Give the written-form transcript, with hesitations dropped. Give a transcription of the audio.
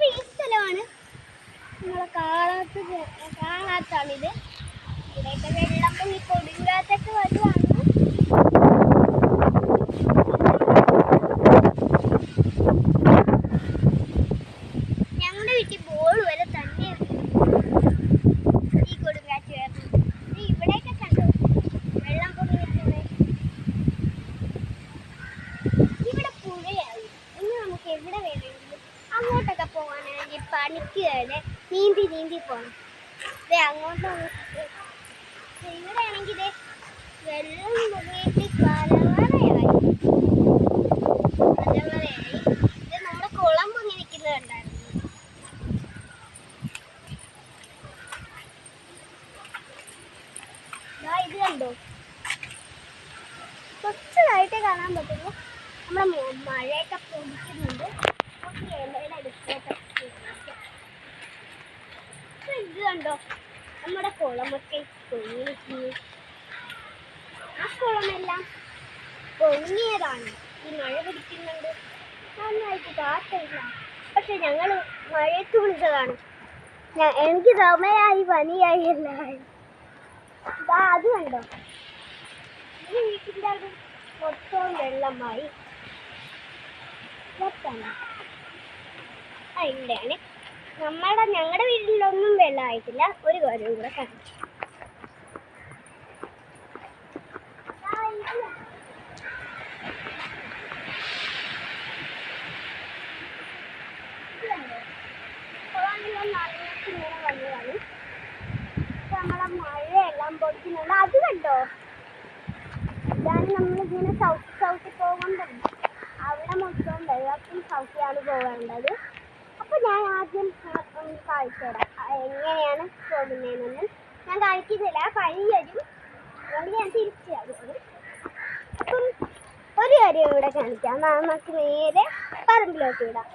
ഈ സ്ഥലമാണ് നമ്മളെ കാണാത്താണിത്. ഇവിടെയൊക്കെ വെള്ളം പൊങ്ങി കൊടുങ്കാറ്റൊക്കെ വരുവാണ്. ഞങ്ങളുടെ വീട്ടിൽ ബോൾ വരെ തന്നെ ഈ കൊടുങ്കാറ്റ് വരുന്നു. ഇവിടെയൊക്കെ കണ്ടോ വെള്ളം പൊങ്ങിയിട്ടുണ്ട്. ഇവിടെ പുഴയായി. ഇന്ന് നമുക്ക് എവിടെ വേണമെങ്കിലും അങ്ങോട്ടൊക്കെ പോകാനാണെങ്കിൽ പണിക്കുകാരെ നീന്തി പോകണം. അങ്ങോട്ടാണ് ഇവിടെ ആണെങ്കിൽ വെള്ളം പൊങ്ങിയിട്ട് കലവറയായി. ഇത് നമ്മുടെ കുളം പൊങ്ങി നിൽക്കുന്നത് കണ്ടായിരുന്നു. ഇത് കണ്ടോ കുറച്ചതായിട്ടേ കാണാൻ പറ്റുള്ളൂ. നമ്മുടെ മഴയൊക്കെ പൊടിക്കുന്നുണ്ട്. ഇലയുടെ അടുത്തോട്ടൊക്കെ ഇത് കണ്ടോ നമ്മുടെ കുളമൊക്കെ പൊങ്ങി നിൽക്കുന്നു. ആ കുളമെല്ലാം പൊങ്ങിയതാണ്. ഈ മഴ പിടിക്കുന്നുണ്ട്. നന്നായിട്ട് കാറ്റില്ല. പക്ഷെ ഞങ്ങൾ മഴയത്ത് കുളിച്ചതാണ്. എനിക്ക് ചുമയായി പനിയായി എല്ലായി. അത് കണ്ടോ ഈ വീട്ടിൻ്റെ അവിടെ മൊത്തം വെള്ളമായി. ഇവിടെയാണ് ഞങ്ങളുടെ വീട്ടിലൊന്നും വെള്ളമായിട്ടില്ല. ഒരു കാര്യം കൂടെ കാണിച്ചു. നമ്മളെ മഴയെല്ലാം പൊടിക്കുന്നുണ്ട്. അത് കണ്ടോ ഇതാണ് നമ്മളിങ്ങനെ സൗത്തി പോകുന്നുണ്ട്. അവിടെ മൊത്തം വെള്ളത്തിൽ സൗത്തിയാണ് പോകേണ്ടത്. അപ്പോൾ ഞാൻ ആദ്യം കാണിച്ചു തരാം എങ്ങനെയാണ് പോകുന്നതെന്നൊന്നും. ഞാൻ കാണിക്കുന്നില്ല, പനി വരും. അതുകൊണ്ട് ഞാൻ തിരിച്ചു തരും. അപ്പം ഒരു കാര്യം ഇവിടെ കാണിക്കാം. നമുക്ക് നേരെ പറമ്പിലോട്ട് വിടാം.